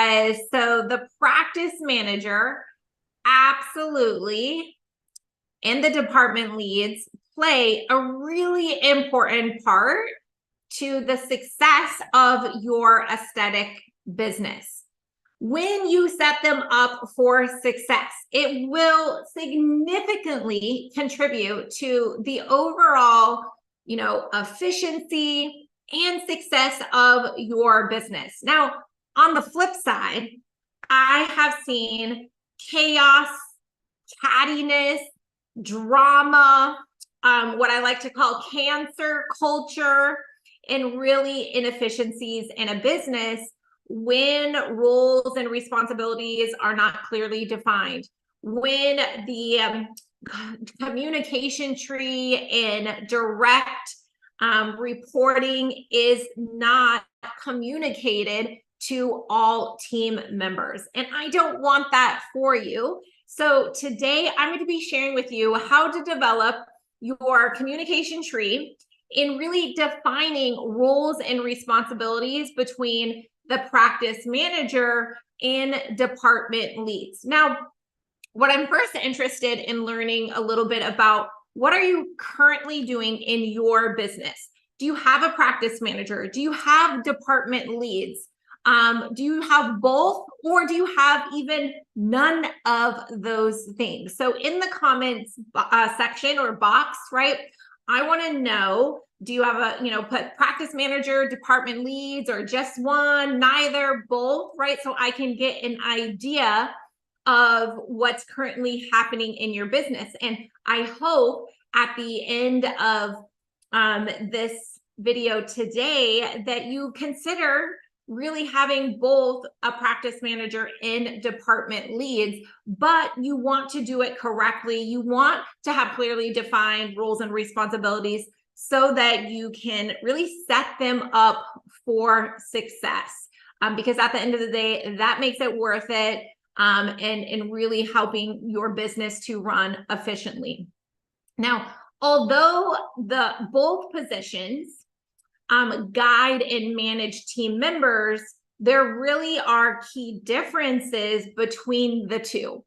because so the practice manager absolutely and the department leads play a really important part to the success of your aesthetic business. When you set them up for success, it will significantly contribute to the overall, efficiency and success of your business. Now, on the flip side, I have seen chaos, cattiness, drama, what I like to call cancer culture, and really inefficiencies in a business when roles and responsibilities are not clearly defined, when the communication tree and direct reporting is not communicated to all team members. And I don't want that for you. So today I'm going to be sharing with you how to develop your communication tree in really defining roles and responsibilities between the practice manager and department leads. Now, what I'm first interested in learning a little bit about, what are you currently doing in your business? Do you have a practice manager? Do you have department leads? Do you have both, or do you have even none of those things? So in the comments section or box, right, I want to know, do you have put practice manager, department leads, or just one, neither, both, right? So I can get an idea of what's currently happening in your business. And I hope at the end of this video today that you consider really having both a practice manager and department leads, but you want to do it correctly. You want to have clearly defined roles and responsibilities so that you can really set them up for success. Because at the end of the day, that makes it worth it, and really helping your business to run efficiently. Now, although both positions guide and manage team members, there really are key differences between the two.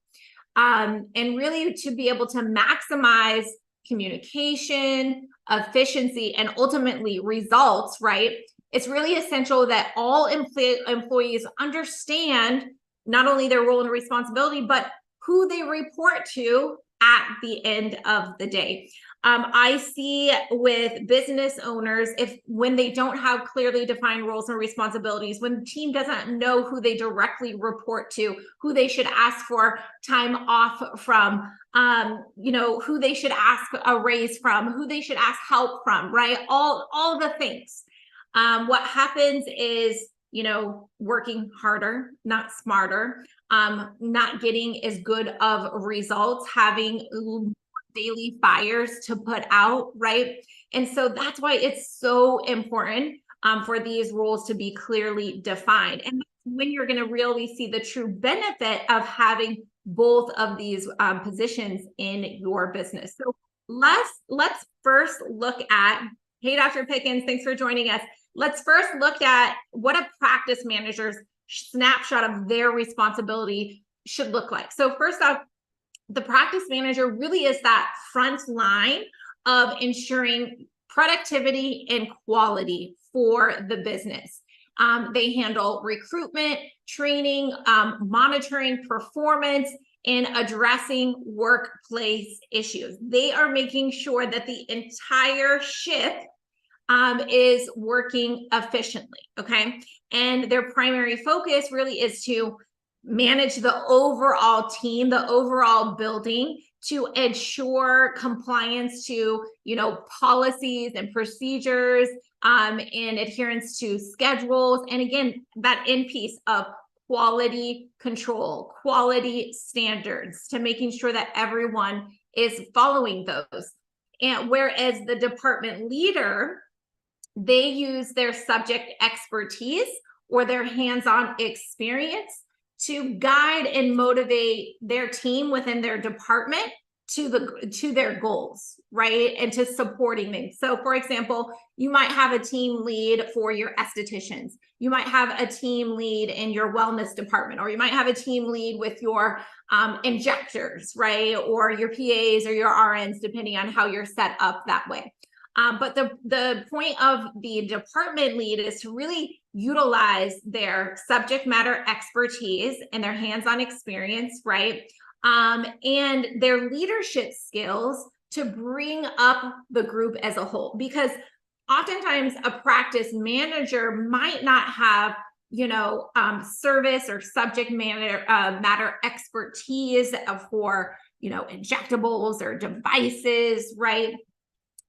And really to be able to maximize communication, efficiency, and ultimately results, right? It's really essential that all employees understand not only their role and responsibility, but who they report to at the end of the day. I see with business owners, when they don't have clearly defined roles and responsibilities, when the team doesn't know who they directly report to, who they should ask for time off from, who they should ask a raise from, who they should ask help from, right? All the things. What happens is, working harder, not smarter, not getting as good of results, having daily fires to put out, right? And so that's why it's so important for these roles to be clearly defined. And when you're going to really see the true benefit of having both of these positions in your business. So let's first look at, hey, Dr. Pickens, thanks for joining us. Let's first look at what a practice manager's snapshot of their responsibility should look like. So first off, the practice manager really is that front line of ensuring productivity and quality for the business. They handle recruitment, training, monitoring performance, and addressing workplace issues. They are making sure that the entire ship is working efficiently, okay? And their primary focus really is to manage the overall team, the overall building, to ensure compliance to, policies and procedures, and adherence to schedules. And again, that end piece of quality control, quality standards, to making sure that everyone is following those. And whereas the department leader, they use their subject expertise or their hands-on experience to guide and motivate their team within their department to their goals, right? And to supporting them. So for example, you might have a team lead for your estheticians. You might have a team lead in your wellness department, or you might have a team lead with your injectors, right? Or your PAs or your RNs, depending on how you're set up that way. But the point of the department lead is to really utilize their subject matter expertise and their hands-on experience, right? And their leadership skills to bring up the group as a whole. Because oftentimes a practice manager might not have, service or subject matter expertise for, injectables or devices, right?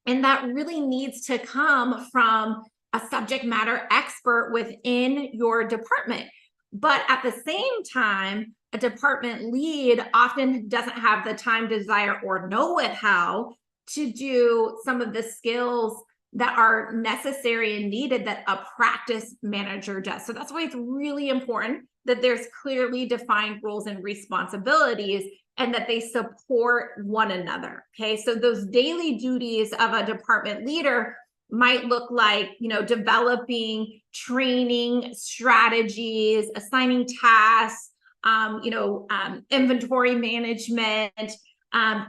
And that really needs to come from a subject matter expert within your department. But at the same time, a department lead often doesn't have the time, desire, or know-how to do some of the skills that are necessary and needed that a practice manager does. So that's why it's really important that there's clearly defined roles and responsibilities and that they support one another. Okay, so those daily duties of a department leader might look like, developing training strategies, assigning tasks, inventory management,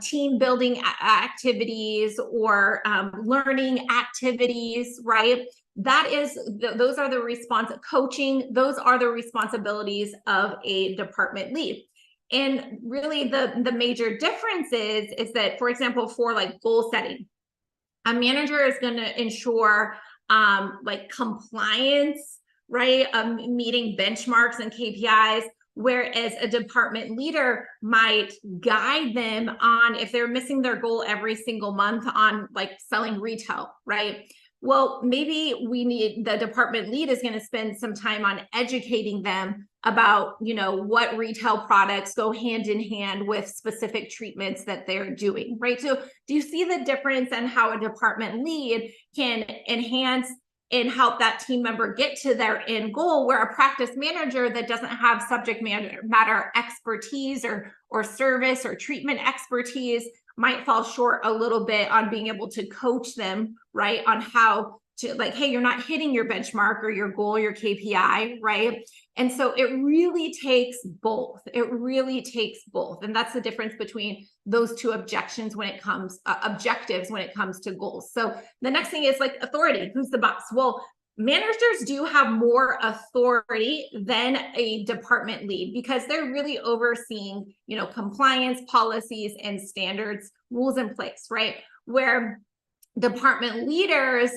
team building activities, or learning activities, right? Those are the coaching. Those are the responsibilities of a department lead. And really the major difference is that, for example, for like goal setting, a manager is going to ensure like compliance, right? Meeting benchmarks and KPIs, whereas a department leader might guide them on if they're missing their goal every single month on like selling retail, right? Well, maybe the department lead is going to spend some time on educating them about, what retail products go hand in hand with specific treatments that they're doing, right? So do you see the difference in how a department lead can enhance and help that team member get to their end goal, where a practice manager that doesn't have subject matter expertise or service or treatment expertise might fall short a little bit on being able to coach them, right, on how to, like, hey, you're not hitting your benchmark or your goal, your KPI, right? And so it really takes both. It really takes both. And that's the difference between those two objectives when it comes to goals. So the next thing is like authority. Who's the boss? Well, managers do have more authority than a department lead because they're really overseeing, compliance policies and standards, rules in place, right? Where department leaders,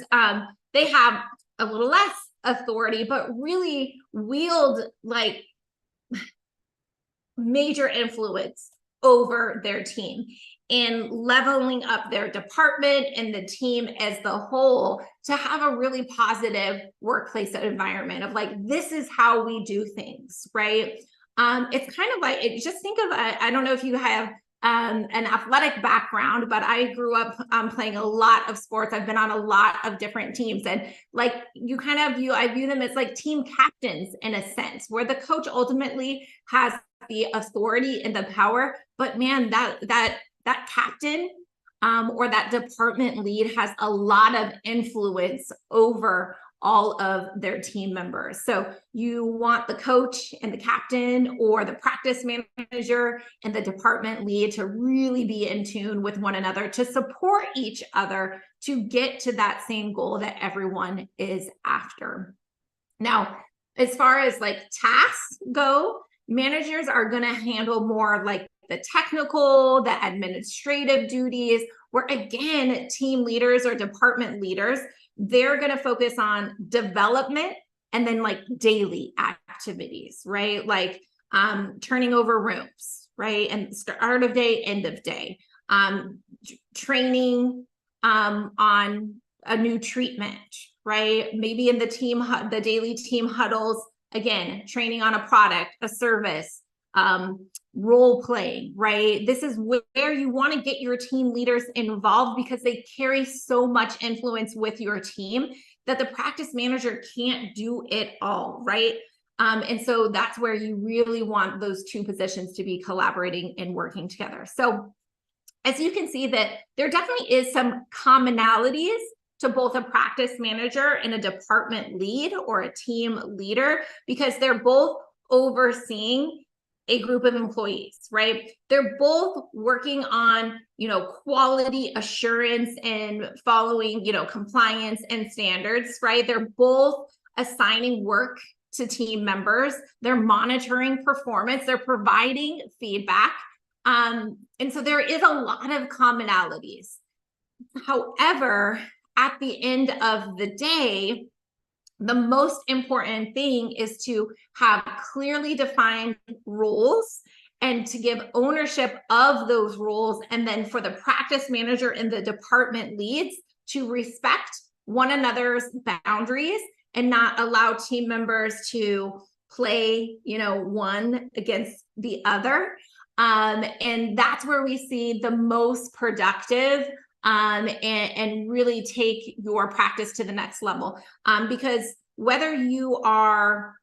they have a little less authority, but really wield like major influence over their team and leveling up their department and the team as the whole to have a really positive workplace environment of like, this is how we do things, right? It's kind of like, just think of, I don't know if you have an athletic background, but I grew up playing a lot of sports. I've been on a lot of different teams, and like I view them as like team captains in a sense, where the coach ultimately has the authority and the power, but man, that captain or that department lead has a lot of influence over all of their team members. So you want the coach and the captain or the practice manager and the department lead to really be in tune with one another, to support each other to get to that same goal that everyone is after. Now, as far as like tasks go, managers are going to handle more like the technical, the administrative duties, where again, team leaders or department leaders, they're going to focus on development and then like daily activities, right? Like turning over rooms, right? And start of day, end of day, training on a new treatment, right? Maybe in the daily team huddles, again, training on a product, a service, role playing, right? This is where you want to get your team leaders involved because they carry so much influence with your team that the practice manager can't do it all, right? And so that's where you really want those two positions to be collaborating and working together. So as you can see that there definitely is some commonalities to both a practice manager and a department lead or a team leader, because they're both overseeing a group of employees, right? They're both working on, quality assurance and following, compliance and standards, right? They're both assigning work to team members. They're monitoring performance. They're providing feedback. And so there is a lot of commonalities. However, at the end of the day, the most important thing is to have clearly defined roles and to give ownership of those roles. And then for the practice manager and the department leads to respect one another's boundaries and not allow team members to play, one against the other. And that's where we see the most productive and really take your practice to the next level. Because whether you are,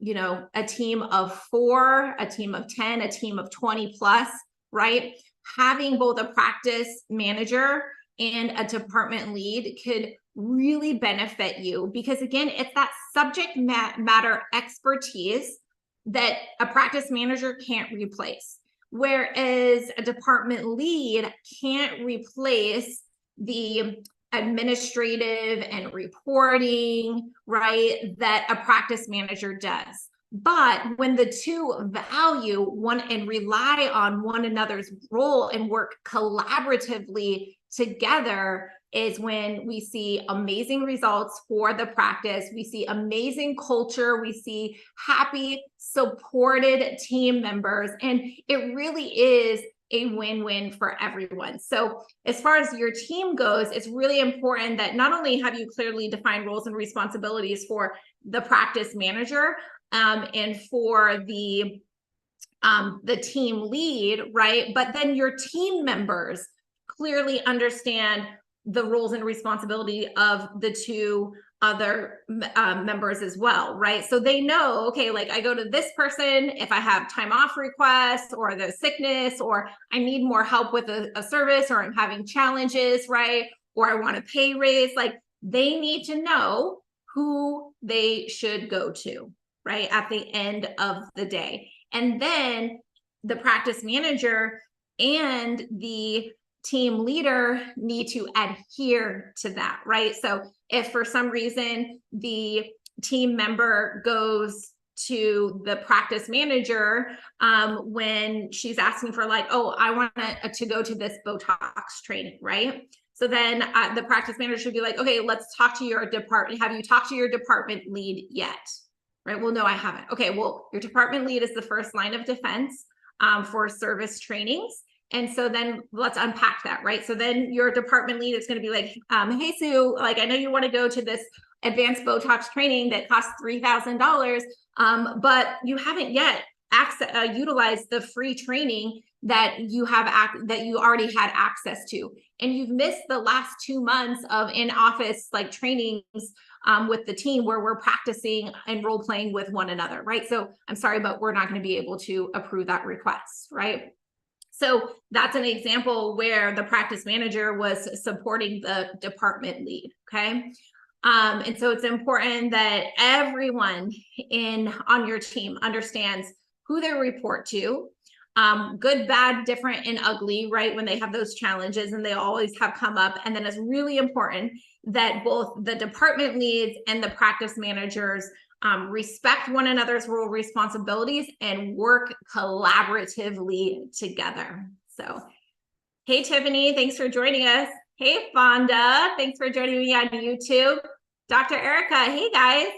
a team of 4, a team of 10, a team of 20 plus, right? Having both a practice manager and a department lead could really benefit you, because again, it's that subject matter expertise that a practice manager can't replace. Whereas a department lead can't replace the administrative and reporting, right, that a practice manager does. But when the two value one and rely on one another's role and work collaboratively together is when we see amazing results for the practice. We see amazing culture. We see happy, supported team members. And it really is a win-win for everyone. So as far as your team goes, it's really important that not only have you clearly defined roles and responsibilities for the practice manager and for the team lead, right? But then your team members clearly understand the roles and responsibility of the two other members as well, right? So they know, okay, like I go to this person if I have time off requests or the sickness, or I need more help with a service, or I'm having challenges, right? Or I want a pay raise. Like they need to know who they should go to, right? At the end of the day. And then the practice manager and the team leader need to adhere to that, right? So if for some reason the team member goes to the practice manager when she's asking for like, oh, I want to go to this Botox training, right? So then the practice manager should be like, okay, let's talk to your department. Have you talked to your department lead yet? Right? Well, no, I haven't. Okay, well, your department lead is the first line of defense for service trainings. And so then let's unpack that, right? So then your department lead is going to be like, hey, Sue, like, I know you want to go to this advanced Botox training that costs $3,000, but you haven't yet utilized the free training that you have that you already had access to. And you've missed the last 2 months of in-office like trainings with the team where we're practicing and role playing with one another, right? So I'm sorry, but we're not going to be able to approve that request, right? So that's an example where the practice manager was supporting the department lead, okay? And so it's important that everyone on your team understands who they report to, good, bad, different, and ugly, right? When they have those challenges, and they always have come up. And then it's really important that both the department leads and the practice managers respect one another's role responsibilities and work collaboratively together. So, hey, Tiffany, thanks for joining us. Hey, Fonda, thanks for joining me on YouTube. Dr. Erica, hey, guys.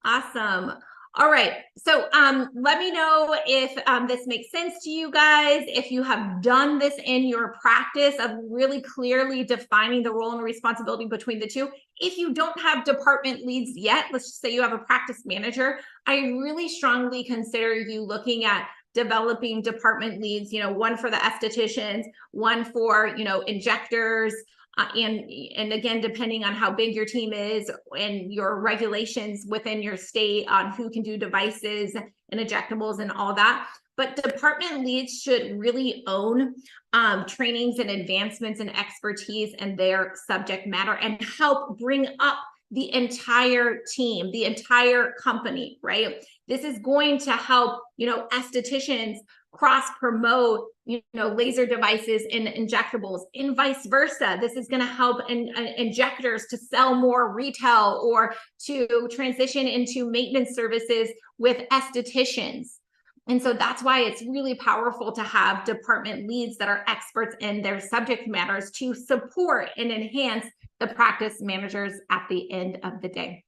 Awesome. All right. So let me know if this makes sense to you guys, if you have done this in your practice of really clearly defining the role and responsibility between the two. If you don't have department leads yet, let's just say you have a practice manager, I really strongly consider you looking at developing department leads, one for the estheticians, one for, injectors, and again, depending on how big your team is and your regulations within your state on who can do devices and injectables and all that. but department leads should really own trainings and advancements and expertise in their subject matter and help bring up the entire team, the entire company, right? This is going to help, estheticians cross promote, laser devices and injectables, and vice versa. This is going to help injectors to sell more retail or to transition into maintenance services with estheticians. And so that's why it's really powerful to have department leads that are experts in their subject matters to support and enhance the practice managers at the end of the day.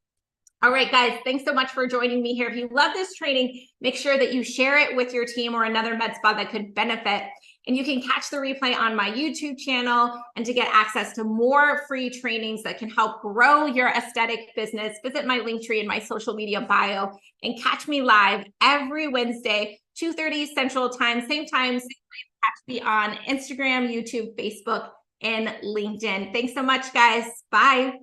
All right, guys, thanks so much for joining me here. If you love this training, make sure that you share it with your team or another med spa that could benefit. And you can catch the replay on my YouTube channel. And to get access to more free trainings that can help grow your aesthetic business, visit my link tree in my social media bio and catch me live every Wednesday, 2:30 Central Time, same time. Catch me on Instagram, YouTube, Facebook, and LinkedIn. Thanks so much, guys. Bye.